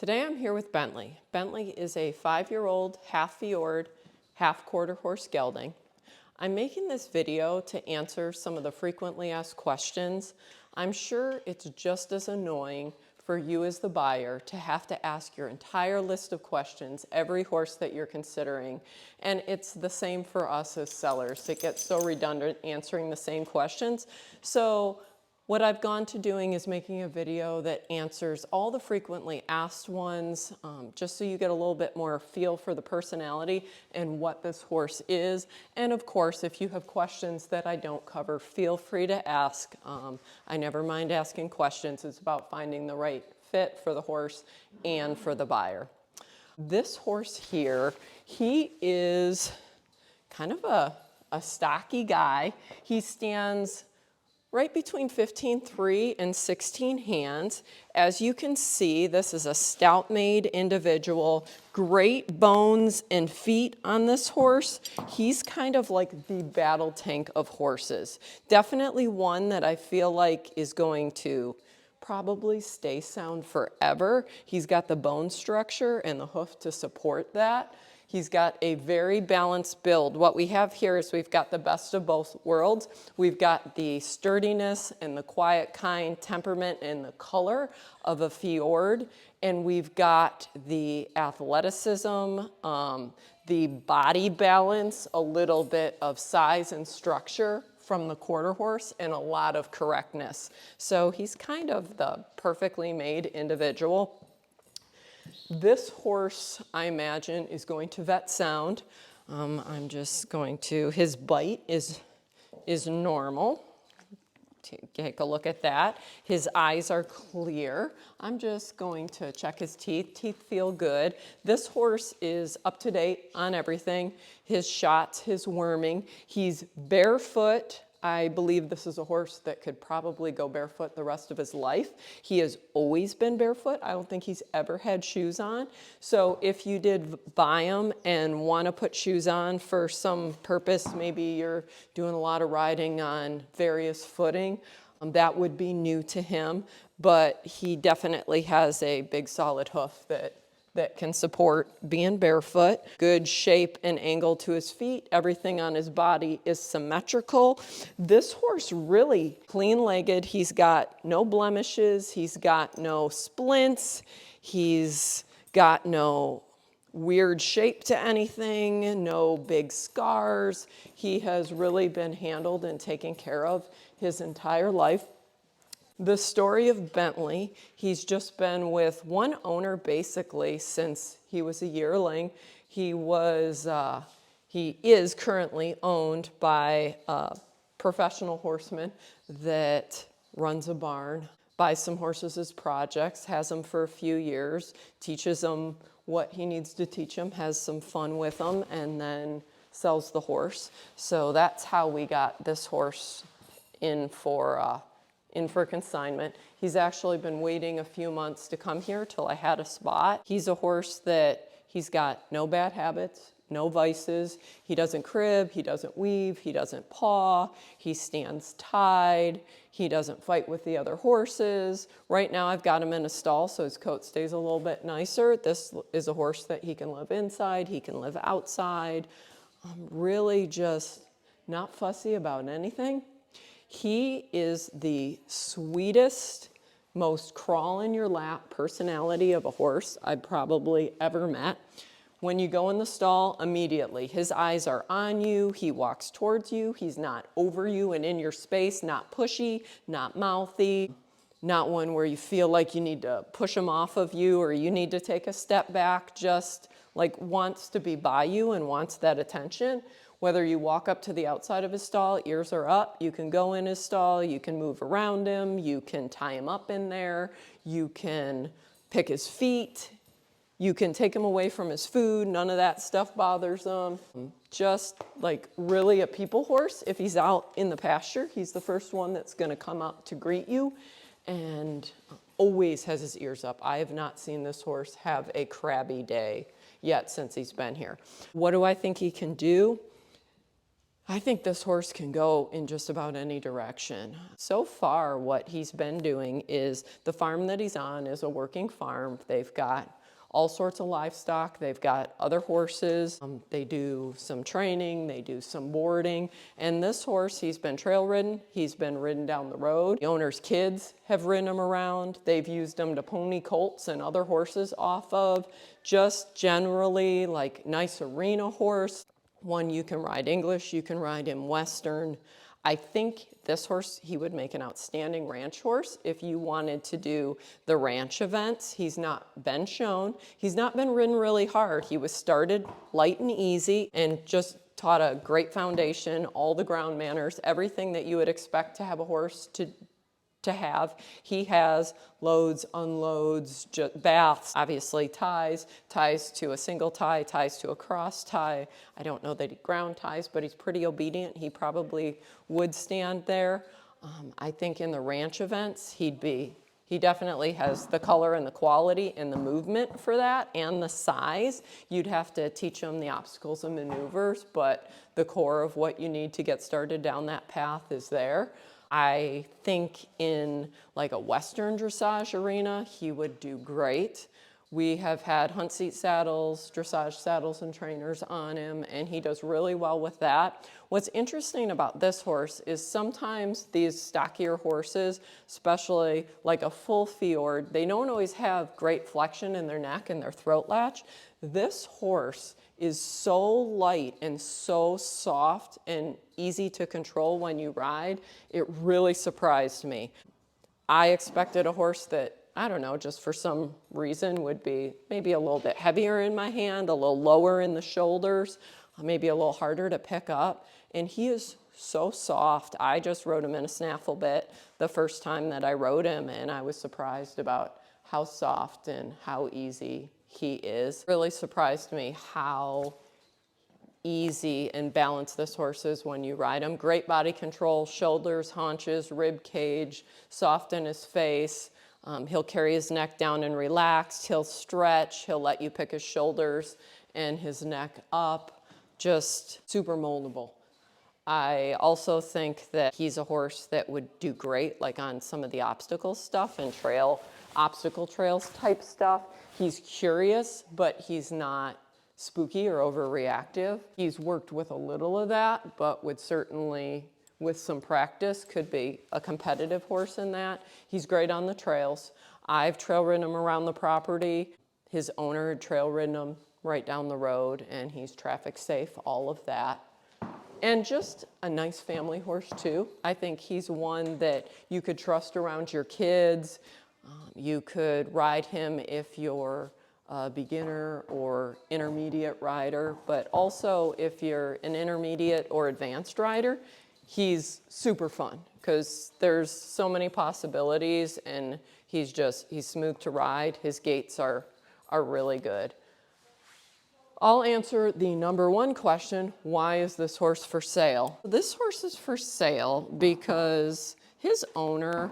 Today I'm here with Bentley. Bentley is a 5-year-old half Fjord, half quarter horse gelding. I'm making this video to answer some of the frequently asked questions. I'm sure it's just as annoying for you as the buyer to have to ask your entire list of questions, every horse that you're considering. And it's the same for us as sellers. It gets so redundant answering the same questions. So what I've gone to doing is making a video that answers all the frequently asked ones, just so you get a little bit more feel for the personality and what this horse is. And of course, if you have questions that I don't cover, feel free to ask. I never mind asking questions. It's about finding the right fit for the horse and for the buyer. This horse here, he is kind of a stocky guy. He stands right between 15.3 and 16 hands. As you can see, this is a stout-made individual. Great bones and feet on this horse. He's kind of like the battle tank of horses. Definitely one that I feel like is going to probably stay sound forever. He's got the bone structure and the hoof to support that. He's got a very balanced build. What we have here is we've got the best of both worlds. We've got the sturdiness and the quiet kind temperament and the color of a Fjord. And we've got the athleticism, the body balance, a little bit of size and structure from the quarter horse, and a lot of correctness. So he's kind of the perfectly made individual. This horse, I imagine, is going to vet sound. I'm just going to, his bite is normal. Take a look at that. His eyes are clear. I'm just going to check his teeth. Teeth feel good. This horse is up to date on everything. His shots, his worming. He's barefoot. I believe this is a horse that could probably go barefoot the rest of his life. He has always been barefoot. I don't think he's ever had shoes on. So if you did buy him and want to put shoes on for some purpose, maybe you're doing a lot of riding on various footing, that would be new to him. But he definitely has a big solid hoof that can support being barefoot. Good shape and angle to his feet. Everything on his body is symmetrical. This horse really clean-legged. He's got no blemishes. He's got no splints. He's got no weird shape to anything, no big scars. He has really been handled and taken care of his entire life. The story of Bentley, he's just been with one owner basically since he was a yearling. He is currently owned by a professional horseman that runs a barn, buys some horses as projects, has them for a few years, teaches them what he needs to teach them, has some fun with them, and then sells the horse. So that's how we got this horse in for consignment. He's actually been waiting a few months to come here till I had a spot. He's a horse that he's got no bad habits, no vices. He doesn't crib, he doesn't weave, he doesn't paw, he stands tied, he doesn't fight with the other horses. Right now I've got him in a stall so his coat stays a little bit nicer. This is a horse that he can live inside, he can live outside. Really just not fussy about anything. He is the sweetest, most crawl in your lap personality of a horse I've probably ever met. When you go in the stall, immediately, his eyes are on you, he walks towards you, he's not over you and in your space, not pushy, not mouthy, not one where you feel like you need to push him off of you or you need to take a step back, just like wants to be by you and wants that attention. Whether you walk up to the outside of his stall, ears are up, you can go in his stall, you can move around him, you can tie him up in there, you can pick his feet, you can take him away from his food, none of that stuff bothers him. Just like really a people horse. If he's out in the pasture, he's the first one that's gonna come up to greet you and always has his ears up. I have not seen this horse have a crabby day yet since he's been here. What do I think he can do? I think this horse can go in just about any direction. So far, what he's been doing is, the farm that he's on is a working farm. They've got all sorts of livestock. They've got other horses. They do some training. They do some boarding. And this horse, he's been trail ridden. He's been ridden down the road. The owner's kids have ridden him around. They've used him to pony colts and other horses off of. Just generally like nice arena horse. One you can ride English, you can ride him Western. I think this horse, he would make an outstanding ranch horse if you wanted to do the ranch events. He's not been shown. He's not been ridden really hard. He was started light and easy and just taught a great foundation, all the ground manners, everything that you would expect to have a horse to have. He has loads, unloads, baths, obviously ties to a single tie, ties to a cross tie. I don't know that he ground ties, but he's pretty obedient. He probably would stand there. I think in the ranch events, he definitely has the color and the quality and the movement for that and the size. You'd have to teach him the obstacles and maneuvers, but the core of what you need to get started down that path is there. I think in like a Western dressage arena, he would do great. We have had hunt seat saddles, dressage saddles and trainers on him, and he does really well with that. What's interesting about this horse is sometimes these stockier horses, especially like a full Fjord, they don't always have great flexion in their neck and their throat latch. This horse is so light and so soft and easy to control when you ride. It really surprised me. I expected a horse that, I don't know, just for some reason would be maybe a little bit heavier in my hand, a little lower in the shoulders, maybe a little harder to pick up. And he is so soft. I just rode him in a snaffle bit the first time that I rode him, and I was surprised about how soft and how easy he is. Really surprised me how easy and balanced this horse is when you ride him. Great body control, shoulders, haunches, rib cage, soft in his face. He'll carry his neck down and relaxed. He'll stretch. He'll let you pick his shoulders and his neck up. Just super moldable. I also think that he's a horse that would do great like on some of the obstacle stuff and obstacle trails type stuff. He's curious, but he's not spooky or overreactive. He's worked with a little of that, but would certainly, with some practice, could be a competitive horse in that. He's great on the trails. I've trail ridden him around the property. His owner had trail ridden him right down the road, and he's traffic safe, all of that. And just a nice family horse too. I think he's one that you could trust around your kids. You could ride him if you're a beginner or intermediate rider, but also if you're an intermediate or advanced rider, he's super fun because there's so many possibilities, and he's smooth to ride. His gaits are really good. I'll answer the number one question, why is this horse for sale? This horse is for sale because his owner,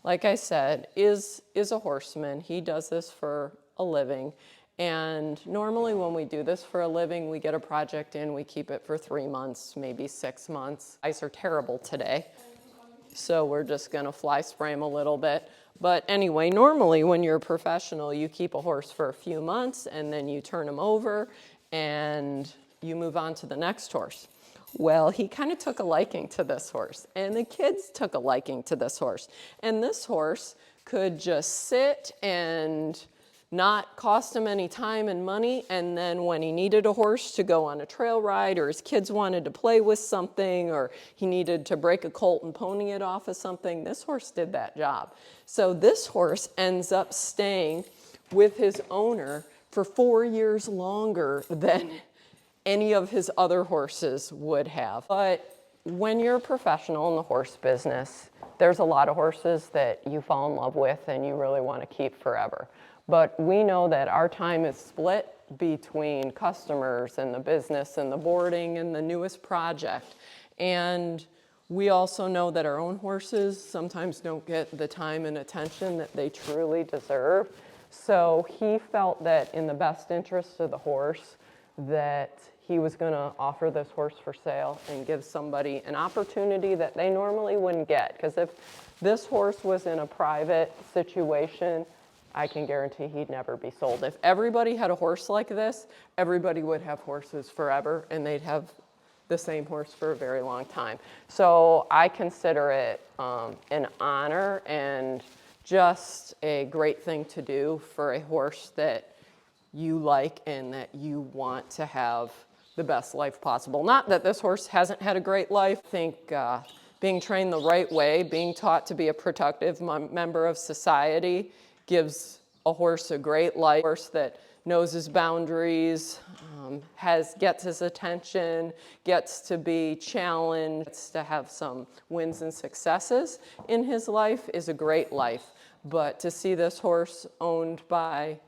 like I said, is a horseman. He does this for a living. And normally when we do this for a living, we get a project in, we keep it for 3 months, maybe 6 months. Ice are terrible today, so we're just gonna fly spray them a little bit. But anyway, normally when you're a professional, you keep a horse for a few months and then you turn him over and you move on to the next horse. Well, he kind of took a liking to this horse, and the kids took a liking to this horse. And this horse could just sit and not cost him any time and money, and then when he needed a horse to go on a trail ride, or his kids wanted to play with something, or he needed to break a colt and pony it off of something, this horse did that job. So this horse ends up staying with his owner for 4 years longer than any of his other horses would have. But when you're a professional in the horse business, there's a lot of horses that you fall in love with and you really want to keep forever. But we know that our time is split between customers and the business and the boarding and the newest project. And we also know that our own horses sometimes don't get the time and attention that they truly deserve. So he felt that in the best interest of the horse, that he was going to offer this horse for sale and give somebody an opportunity that they normally wouldn't get. Because if this horse was in a private situation, I can guarantee he'd never be sold. If everybody had a horse like this, everybody would have horses forever, and they'd have the same horse for a very long time. So I consider it an honor and just a great thing to do for a horse that you like and that you want to have the best life possible. Not that this horse hasn't had a great life. I think being trained the right way, being taught to be a productive member of society gives a horse a great life. A horse that knows his boundaries, gets his attention, gets to be challenged, gets to have some wins and successes in his life is a great life. But to see this horse owned by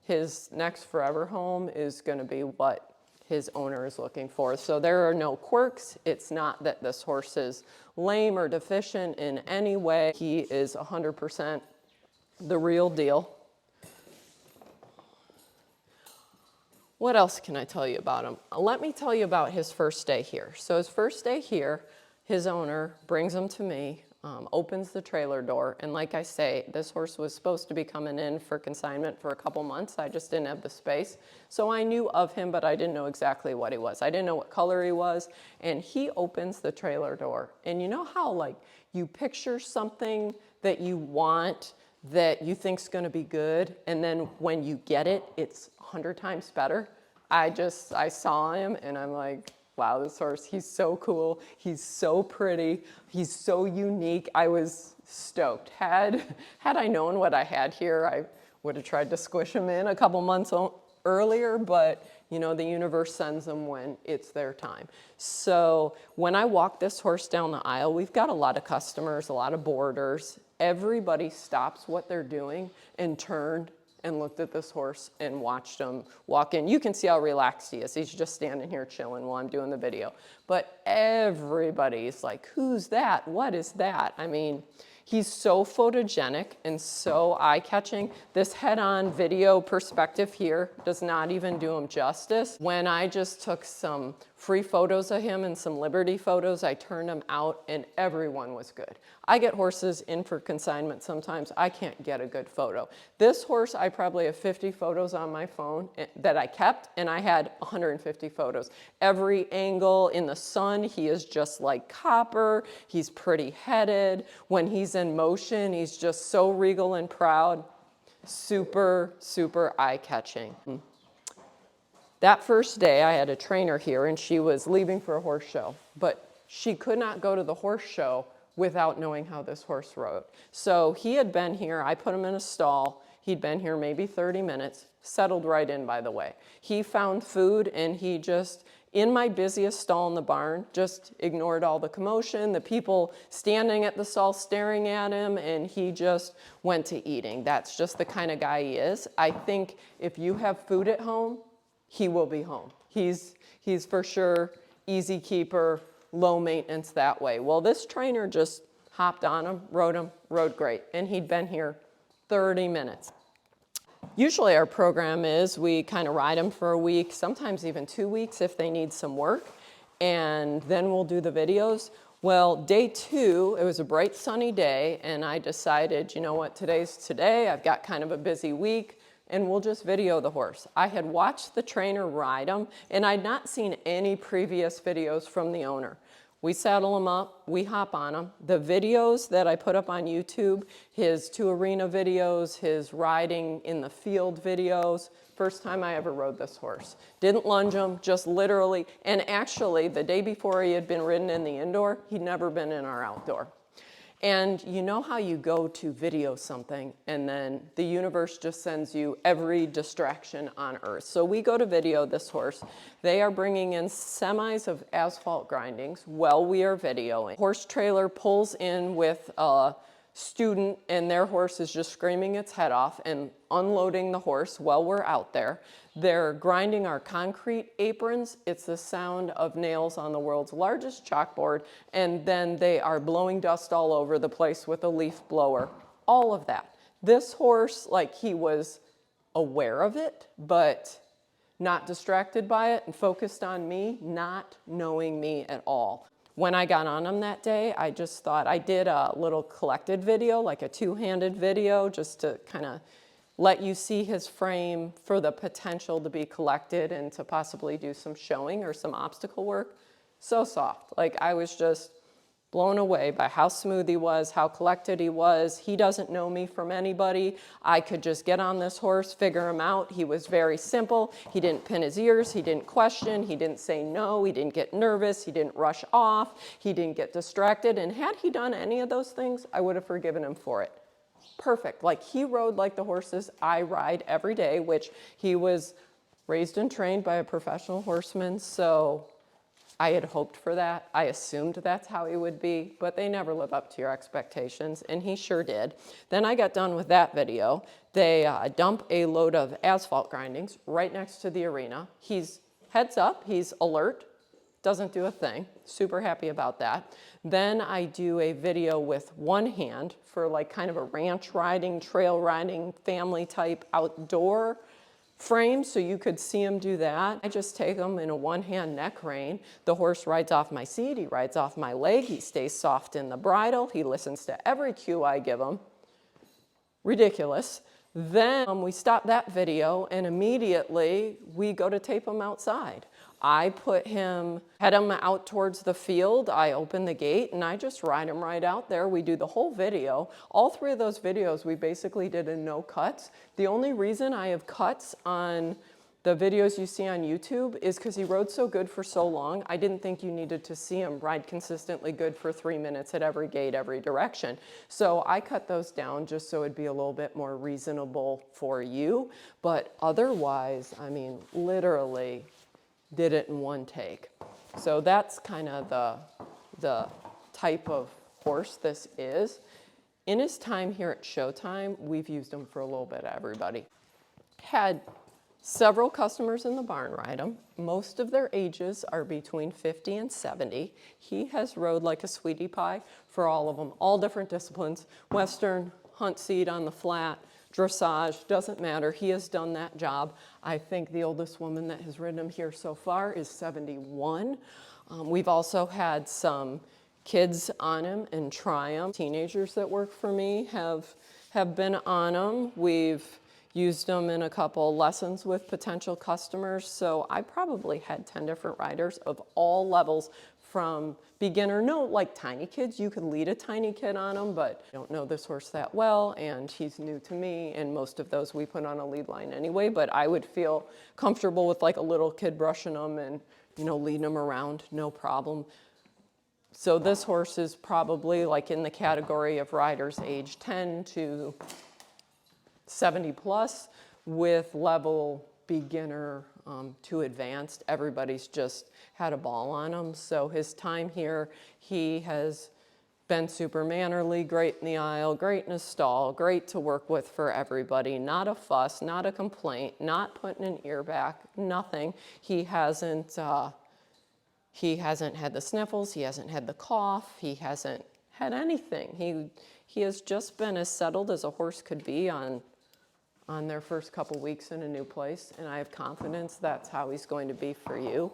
his next forever home is going to be what his owner is looking for. So there are no quirks. It's not that this horse is lame or deficient in any way. He is 100% the real deal. What else can I tell you about him? Let me tell you about his first day here. So his first day here, his owner brings him to me, opens the trailer door, and like I say, this horse was supposed to be coming in for consignment for a couple months. I just didn't have the space. So I knew of him, but I didn't know exactly what he was. I didn't know what color he was, and he opens the trailer door. And you know how like you picture something that you want that you think's gonna be good, and then when you get it, it's 100 times better? I saw him and I'm like, wow, this horse, he's so cool. He's so pretty. He's so unique. I was stoked. Had I known what I had here, I would have tried to squish him in a couple months earlier, but you know, the universe sends them when it's their time. So when I walk this horse down the aisle, we've got a lot of customers, a lot of boarders. Everybody stops what they're doing and turned and looked at this horse and watched him walk in. You can see how relaxed he is. He's just standing here chilling while I'm doing the video. But everybody's like, who's that? What is that? I mean, he's so photogenic and so eye-catching. This head-on video perspective here does not even do him justice. When I just took some free photos of him and some Liberty photos, I turned them out and everyone was good. I get horses in for consignment sometimes. I can't get a good photo. This horse, I probably have 50 photos on my phone that I kept, and I had 150 photos. Every angle in the sun, he is just like copper. He's pretty headed. When he's in motion, he's just so regal and proud. Super, super eye-catching. That first day, I had a trainer here, and she was leaving for a horse show, but she could not go to the horse show without knowing how this horse rode. So he had been here, I put him in a stall, he'd been here maybe 30 minutes, settled right in, by the way. He found food, and he just, in my busiest stall in the barn, just ignored all the commotion, the people standing at the stall staring at him, and he just went to eating. That's just the kind of guy he is. I think if you have food at home, he will be home. He's for sure easy keeper, low maintenance that way. Well, this trainer just hopped on him, rode great, and he'd been here 30 minutes. Usually our program is we kind of ride them for a week, sometimes even 2 weeks if they need some work, and then we'll do the videos. Well, day 2, it was a bright sunny day, and I decided, you know what, today's today, I've got kind of a busy week, and we'll just video the horse. I had watched the trainer ride him, and I'd not seen any previous videos from the owner. We saddle him up, we hop on him. The videos that I put up on YouTube, his 2 arena videos, his riding in the field videos, first time I ever rode this horse. Didn't lunge him, just literally, and actually the day before he had been ridden in the indoor, he'd never been in our outdoor. And you know how you go to video something and then the universe just sends you every distraction on earth. So we go to video this horse. They are bringing in semis of asphalt grindings while we are videoing. Horse trailer pulls in with a student and their horse is just screaming its head off and unloading the horse while we're out there. They're grinding our concrete aprons. It's the sound of nails on the world's largest chalkboard, and then they are blowing dust all over the place with a leaf blower. All of that. This horse, like, he was aware of it, but not distracted by it and focused on me, not knowing me at all. When I got on him that day, I just thought, I did a little collected video, like a two-handed video, just to kind of let you see his frame for the potential to be collected and to possibly do some showing or some obstacle work. So soft. Like, I was just blown away by how smooth he was, how collected he was. He doesn't know me from anybody. I could just get on this horse, figure him out. He was very simple. He didn't pin his ears. He didn't question. He didn't say no. He didn't get nervous. He didn't rush off. He didn't get distracted. And had he done any of those things, I would have forgiven him for it. Perfect. Like, he rode like the horses I ride every day, which he was raised and trained by a professional horseman, so I had hoped for that. I assumed that's how he would be, but they never live up to your expectations, and he sure did. Then I got done with that video. They dump a load of asphalt grindings right next to the arena. He's heads up, he's alert, doesn't do a thing. Super happy about that. Then I do a video with one hand for like kind of a ranch riding, trail riding, family type outdoor frame, so you could see him do that. I just take him in a one-hand neck rein. The horse rides off my seat, he rides off my leg, he stays soft in the bridle, he listens to every cue I give him. Ridiculous. Then we stop that video and immediately we go to tape him outside. I head him out towards the field, I open the gate, and I just ride him right out there. We do the whole video. All three of those videos we basically did in no cuts. The only reason I have cuts on the videos you see on YouTube is because he rode so good for so long. I didn't think you needed to see him ride consistently good for 3 minutes at every gate, every direction. So I cut those down just so it'd be a little bit more reasonable for you. But otherwise, I mean, literally did it in one take. So that's kind of the type of horse this is. In his time here at Showtime, we've used him for a little bit of everybody. Had several customers in the barn ride him. Most of their ages are between 50 and 70. He has rode like a sweetie pie for all of them, all different disciplines, Western, hunt seat on the flat, dressage, doesn't matter. He has done that job. I think the oldest woman that has ridden him here so far is 71. We've also had some kids on him and try him. Teenagers that work for me have been on him. We've used them in a couple lessons with potential customers. So I probably had 10 different riders of all levels, from beginner, no, like tiny kids. You could lead a tiny kid on them, but I don't know this horse that well, and he's new to me, and most of those we put on a lead line anyway, but I would feel comfortable with like a little kid brushing them and, you know, leading them around, no problem. So this horse is probably like in the category of riders age 10 to 70 plus with level beginner to advanced. Everybody's just had a ball on him. So his time here, he has been super mannerly, great in the aisle, great in a stall, great to work with for everybody. Not a fuss, not a complaint, not putting an ear back, nothing. He hasn't had the sniffles, he hasn't had the cough, he hasn't had anything. He has just been as settled as a horse could be on their first couple weeks in a new place, and I have confidence that's how he's going to be for you.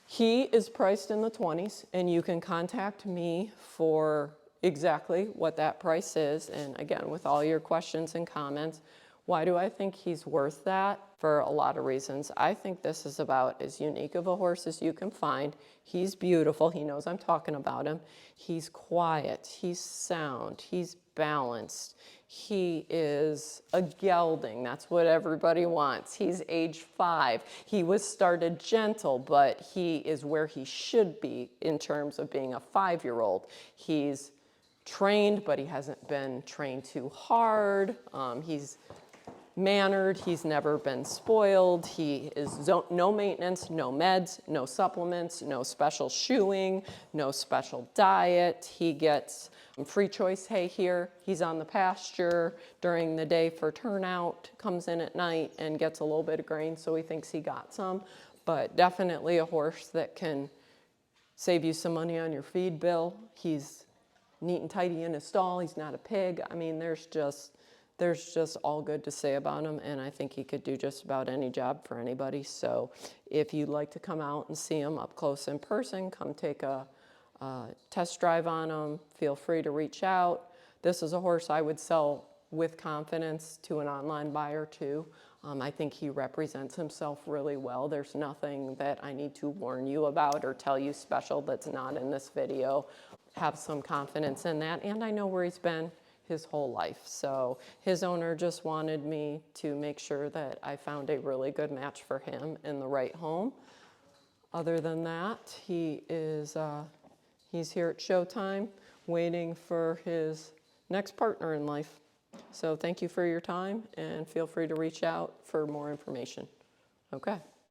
He is priced in the 20s, and you can contact me for exactly what that price is, and again, with all your questions and comments. Why do I think he's worth that? For a lot of reasons. I think this is about as unique of a horse as you can find. He's beautiful. He knows I'm talking about him. He's quiet. He's sound. He's balanced. He is a gelding. That's what everybody wants. He's age 5. He was started gentle, but he is where he should be in terms of being a 5-year-old. He's trained, but he hasn't been trained too hard. He's mannered, he's never been spoiled, he is no maintenance, no meds, no supplements, no special shoeing, no special diet. He gets free choice hay here. He's on the pasture during the day for turnout, comes in at night and gets a little bit of grain, so he thinks he got some. But definitely a horse that can save you some money on your feed bill. He's neat and tidy in his stall. He's not a pig. I mean, there's just there's just all good to say about him, and I think he could do just about any job for anybody. So if you'd like to come out and see him up close in person, come take a test drive on him, feel free to reach out. This is a horse I would sell with confidence to an online buyer too. I think he represents himself really well. There's nothing that I need to warn you about or tell you special that's not in this video. Have some confidence in that, and I know where he's been his whole life. So his owner just wanted me to make sure that I found a really good match for him in the right home. Other than that, he's here at showtime waiting for his next partner in life. So thank you for your time, and feel free to reach out for more information. Okay.